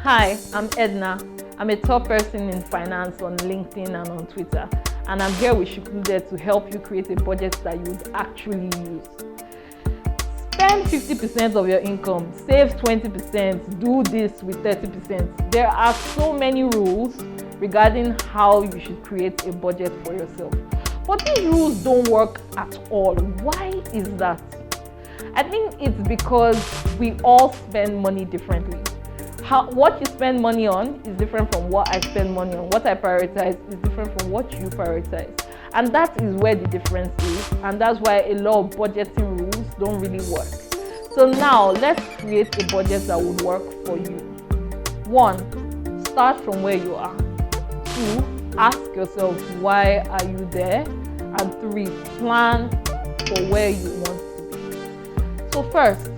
Hi, I'm Edna. I'm a top person in finance on LinkedIn and on Twitter, and I'm here with Shecluded to help you create a budget that you would actually use. Spend 50% of your income, save 20%, do this with 30%. There are so many rules regarding how you should create a budget for yourself. But these rules don't work at all. Why is that? I think it's because we all spend money differently. What you spend money on is different from what I spend money on. What I prioritize is different from what you prioritize. And that is where the difference is. And that's why a lot of budgeting rules don't really work. So now let's create a budget that would work for you. 1, start from where you are. 2, ask yourself, why are you there? And 3, plan for where you want to be. So first,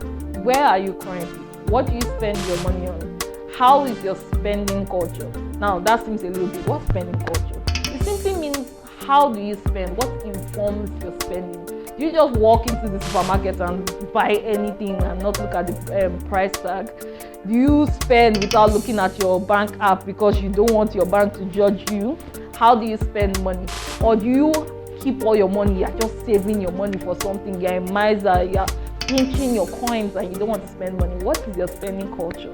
where are you currently? What do you spend your money on? How is your spending culture? Now that seems a little bit, what's spending culture? It simply means, how do you spend? What informs your spending? Do you just walk into the supermarket and buy anything and not look at the price tag? Do you spend without looking at your bank app because you don't want your bank to judge you? How do you spend money? Or do you keep all your money, you're just saving your money for something, you're a miser, you're pinching your coins and you don't want to spend money? What is your spending culture?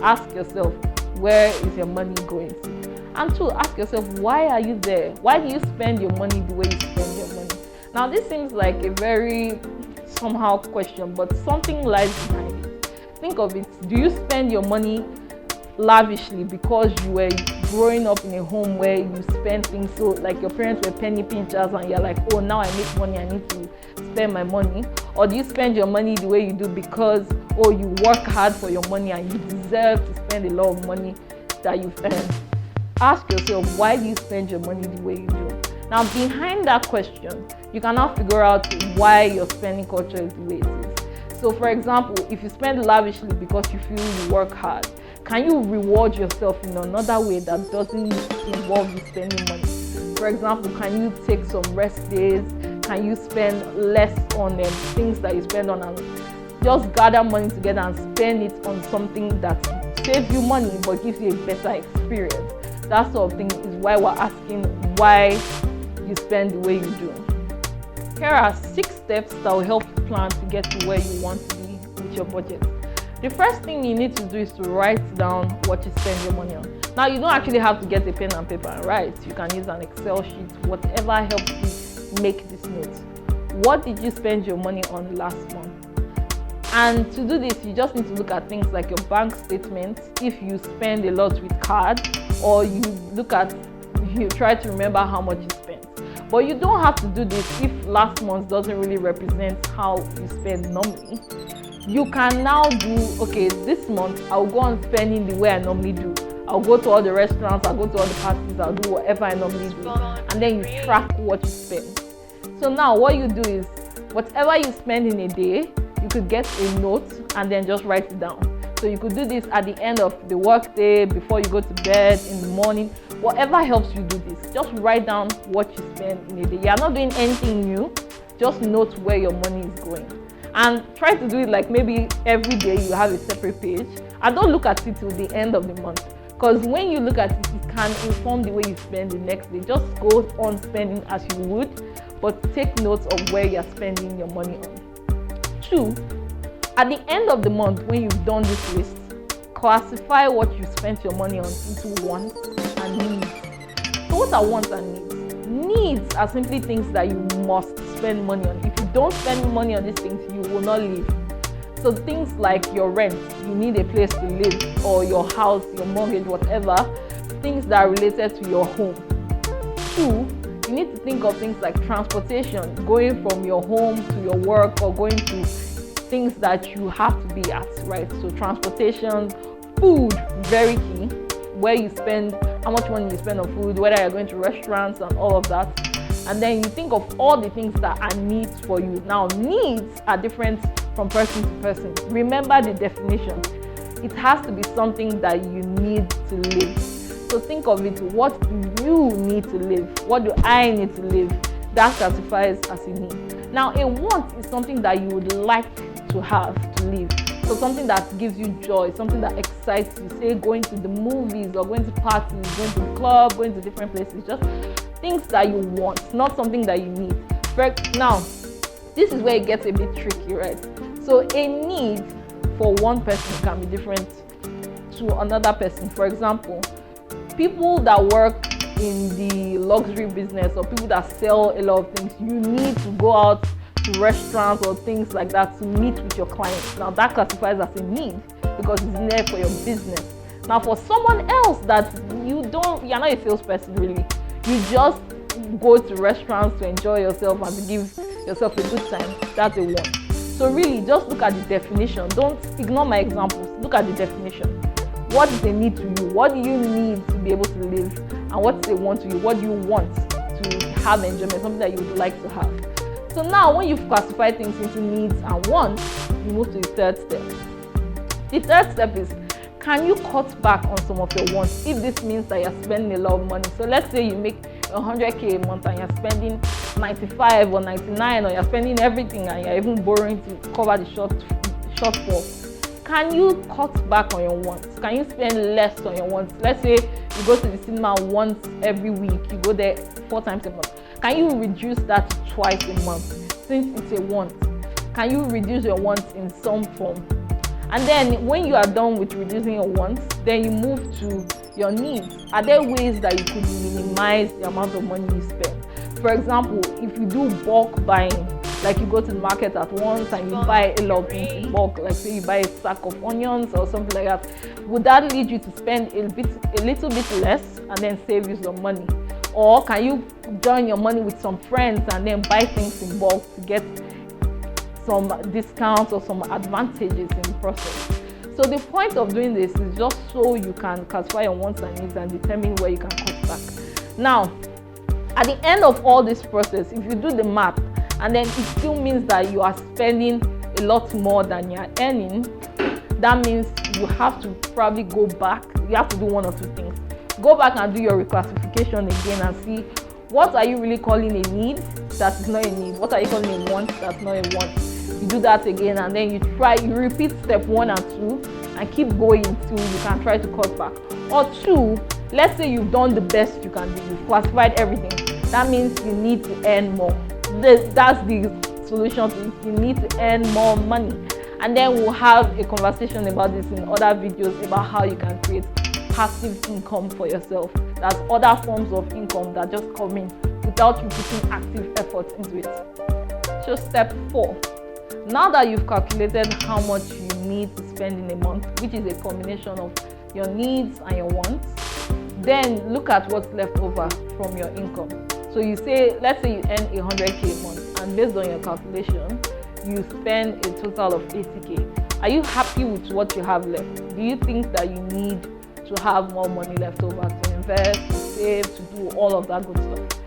Ask yourself, where is your money going to? And 2, ask yourself, why are you there? Why do you spend your money the way you spend your money? Now this seems like a very somehow question, but something lies behind it. Think of it. Do you spend your money lavishly because you were growing up in a home where you spend things, so like your parents were penny pinchers and you're like, oh, now I make money, I need to spend my money? Or do you spend your money the way you do because, oh, you work hard for your money and you deserve to spend a lot of money that you've earned? Ask yourself, why do you spend your money the way you do? Now behind that question, you can now figure out why your spending culture is the way it is. So for example, if you spend lavishly because you feel you work hard, can you reward yourself in another way that doesn't involve you spending money? For example, can you take some rest days? Can you spend less on things that you spend on and just gather money together and spend it on something that saves you money but gives you a better experience? That sort of thing is why we're asking why you spend the way you do. Here are 6 steps that will help you plan to get to where you want to be with your budget. The first thing you need to do is to write down what you spend your money on. Now you don't actually have to get a pen and paper and write. You can use an Excel sheet, whatever helps you make this note. What did you spend your money on last month? And to do this, you just need to look at things like your bank statement, if you spend a lot with card, or you try to remember how much you spent. But you don't have to do this if last month doesn't really represent how you spend normally. You can now do, okay, this month I'll go on spending the way I normally do. I'll go to all the restaurants, I'll go to all the parties, I'll do whatever I normally do. And then you track what you spend. So now what you do is, whatever you spend in a day, you could get a note and then just write it down. So you could do this at the end of the work day, before you go to bed, in the morning, whatever helps you do this. Just write down what you spend in a day. You're not doing anything new, just note where your money is going. And try to do it like maybe every day you have a separate page. And don't look at it till the end of the month. Because when you look at it, it can inform the way you spend the next day. Just go on spending as you would, but take notes of where you're spending your money on. 2, at the end of the month, when you've done this list, classify what you spent your money on into wants and needs. So what are wants and needs? Needs are simply things that you must spend money on. If you don't spend money on these things, you will not live. So things like your rent, you need a place to live, or your house, your mortgage, whatever, things that are related to your home. 2, you need to think of things like transportation, going from your home to your work, or going to things that you have to be at, right? So transportation, food, very key, where you spend, how much money you spend on food, whether you're going to restaurants and all of that. And then you think of all the things that are needs for you. Now, needs are different from person to person. Remember the definition. It has to be something that you need to live. So think of it, what do you need to live? What do I need to live? That classifies as a need. Now, a want is something that you would like to have to live. for something that gives you joy, something that excites you. Say going to the movies or going to parties, going to the club, going to different places. Just things that you want, not something that you need. Now, this is where it gets a bit tricky, right? So a need for one person can be different to another person. For example, people that work in the luxury business or people that sell a lot of things, you need to go out to restaurants or things like that to meet with your clients. Now that classifies as a need because it's needed for your business. Now for someone else that you're not a salesperson really, you just go to restaurants to enjoy yourself and to give yourself a good time, that's a want. So really just look at the definition. Don't ignore my examples. Look at the definition. What is a need to you? What do you need to be able to live? And what is a want to you? What do you want to have enjoyment? Something that you would like to have. So now when you've classified things into needs and wants, you move to the third step. The third step is, can you cut back on some of your wants if this means that you're spending a lot of money? So let's say you make 100k a month and you're spending 95 or 99, or you're spending everything and you're even borrowing to cover the shortfall. Can you cut back on your wants? Can you spend less on your wants? Let's say you go to the cinema once every week, you go there 4 times a month. Can you reduce that to twice a month since it's a want? Can you reduce your wants in some form? And then when you are done with reducing your wants, then you move to your needs. Are there ways that you could minimize the amount of money you spend? For example, if you do bulk buying, like you go to the market at once and you buy a lot of things in bulk, like say you buy a sack of onions or something like that, would that lead you to spend a little bit less and then save you some money? Or can you join your money with some friends and then buy things in bulk to get some discounts or some advantages in the process? So the point of doing this is just so you can classify your wants and needs and determine where you can cut back. Now, at the end of all this process, if you do the math and then it still means that you are spending a lot more than you're earning, that means you have to probably go back. You have to do one or two things. Go back and do your reclassification again and see, what are you really calling a need that is not a need? What are you calling a want that's not a want? You do that again and then you repeat step 1 and 2 and keep going till you can try to cut back. Or 2, let's say you've done the best you can do, you've classified everything. That means you need to earn more. That's the solution to it. You need to earn more money. And then we'll have a conversation about this in other videos about how you can create passive income for yourself. That's other forms of income that just come in without you putting active effort into it. So step 4. Now that you've calculated how much you need to spend in a month, which is a combination of your needs and your wants, then look at what's left over from your income. So you say, let's say you earn 100k a month, and based on your calculation, you spend a total of 80k. Are you happy with what you have left? Do you think that you need to have more money left over to invest, to save, to do all of that good stuff?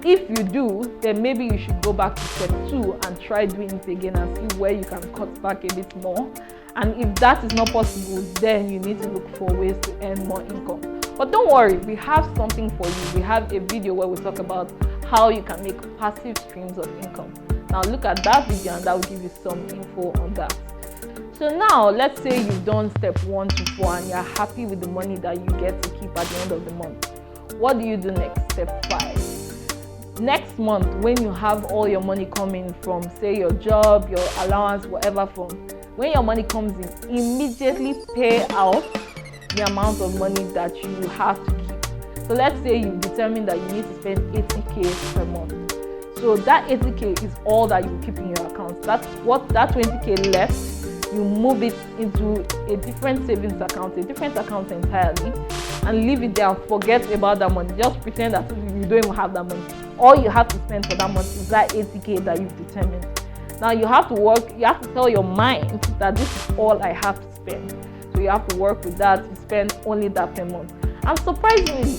If you do, then maybe you should go back to step 2 and try doing it again and see where you can cut back a bit more. And if that is not possible, then you need to look for ways to earn more income. But don't worry, we have something for you. We have a video where we talk about how you can make passive streams of income. Now look at that video and that will give you some info on that. So now let's say you've done step 1 to 4 and you're happy with the money that you get to keep at the end of the month. What do you do next? Step 5. Next month, when you have all your money coming from, say, your job, your allowance, whatever from, when your money comes in, immediately pay out the amount of money that you have to keep. So let's say you determine that you need to spend 80k per month. So that 80k is all that you keep in your account. That's what that 20k left, you move it into a different savings account, a different account entirely, and leave it there and forget about that money. Just pretend that you don't even have that money. All you have to spend for that month is that 80k that you've determined. Now you have to work, you have to tell your mind that this is all I have to spend. So you have to work with that to spend only that per month. And surprisingly,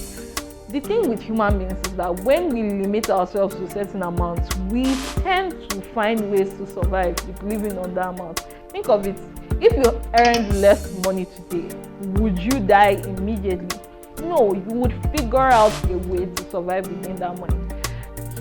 the thing with human beings is that when we limit ourselves to certain amounts, we tend to find ways to survive with living on that amount. Think of it, if you earned less money today, would you die immediately? No, you would figure out a way to survive within that money.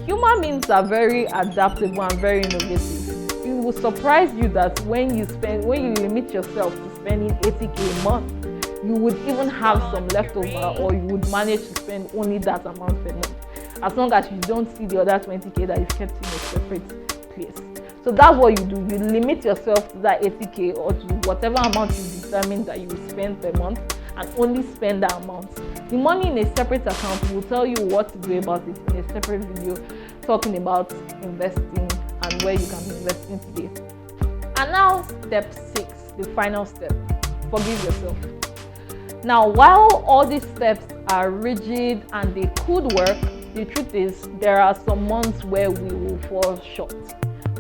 Human beings are very adaptable and very innovative. will surprise you that when you limit yourself to spending 80k a month, you would even have some leftover, or you would manage to spend only that amount per month, as long as you don't see the other 20k that you've kept in a separate place. So that's what you do. You limit yourself to that 80k or to whatever amount you determine that you will spend per month, and only spend that amount. The money in a separate account, will tell you what to do about it in a separate video talking about investing and where you can be investing today. And now step 6, the final step, forgive yourself. Now, while all these steps are rigid and they could work, the truth is there are some months where we will fall short.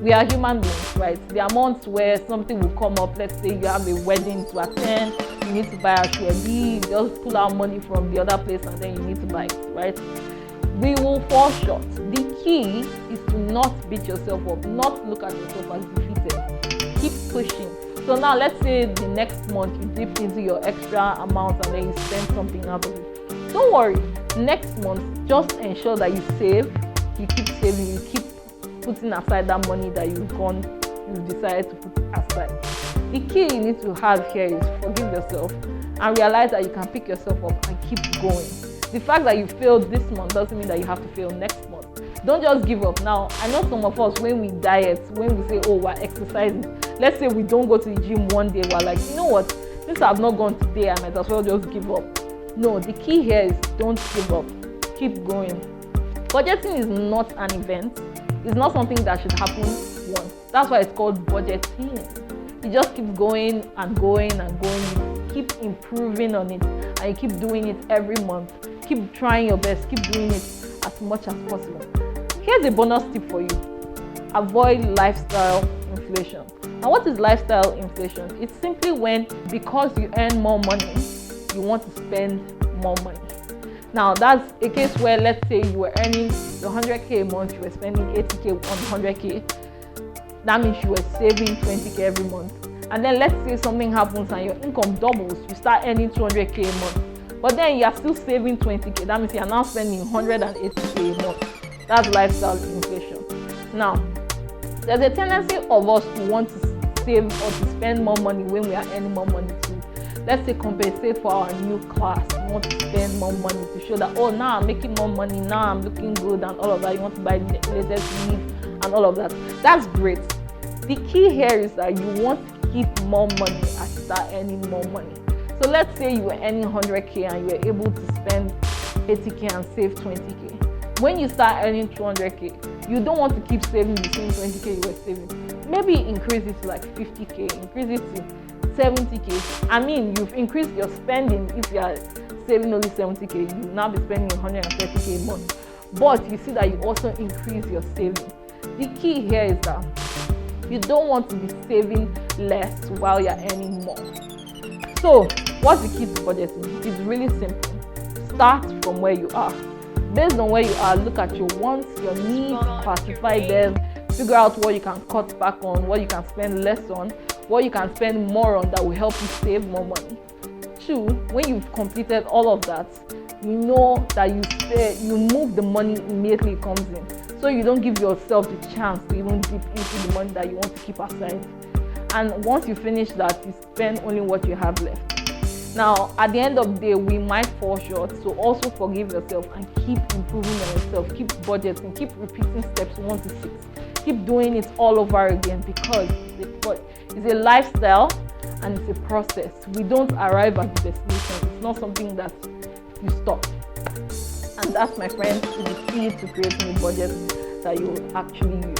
We are human beings, right? There are months where something will come up. Let's say you have a wedding to attend, you need to buy a shwebi, you just pull out money from the other place and then you need to buy it, right? We will fall short. The key is to not beat yourself up, not look at yourself as defeated. Keep pushing. So now let's say the next month you dip into your extra amount and then you spend something out of it. Don't worry. Next month, just ensure that you save, you keep saving, you keep putting aside that money that you've decided to put aside. The key you need to have here is forgive yourself and realize that you can pick yourself up and keep going. The fact that you failed this month doesn't mean that you have to fail next month. Don't just give up. Now, I know some of us, when we diet, when we say, oh, we're exercising, let's say we don't go to the gym one day, we're like, you know what, since I've not gone today, I might as well just give up. No, the key here is don't give up. Keep going. Budgeting is not an event. It's not something that should happen once. That's why it's called budgeting. You just keep going and going and going. You keep improving on it, and you keep doing it every month. Keep trying your best. Keep doing it as much as possible. Here's a bonus tip for you. Avoid lifestyle inflation. And what is lifestyle inflation? It's simply when, because you earn more money, you want to spend more money. Now, that's a case where, let's say you were earning 100k a month, you were spending 80k on 100k. That means you were saving 20k every month. And then let's say something happens and your income doubles, you start earning 200k a month. But then you are still saving 20k. That means you are now spending 180k a month. That's lifestyle inflation. Now, there's a tendency of us to want to save or to spend more money when we are earning more money too. Let's say compensate for our new class. You want to spend more money to show that, oh, now I'm making more money, now I'm looking good and all of that. You want to buy the latest leaf and all of that. That's great. The key here is that you want to keep more money as you start earning more money. So let's say you were earning 100k and you were able to spend 80k and save 20k. When you start earning 200k, you don't want to keep saving the same 20k you were saving. Maybe increase it to like 50k, increase it to 70k. I mean, you've increased your spending. If you are saving only 70k, you will now be spending 130k a month. But you see that you also increase your saving. The key here is that you don't want to be saving less while you're earning more. So, what's the key to budgeting? It's really simple. Start from where you are. Based on where you are, look at your wants, your needs, classify them, figure out what you can cut back on, what you can spend less on, what you can spend more on that will help you save more money. 2, when you've completed all of that, you know that you move the money immediately it comes in. So you don't give yourself the chance to even dip into the money that you want to keep aside. And once you finish that, you spend only what you have left. Now, at the end of the day, we might fall short, so also forgive yourself and keep improving on yourself, keep budgeting, keep repeating steps 1 to 6. Keep doing it all over again because it's a lifestyle and it's a process. We don't arrive at the destination. It's not something that you stop. And that's, my friend, is the key to creating a budget that you will actually use.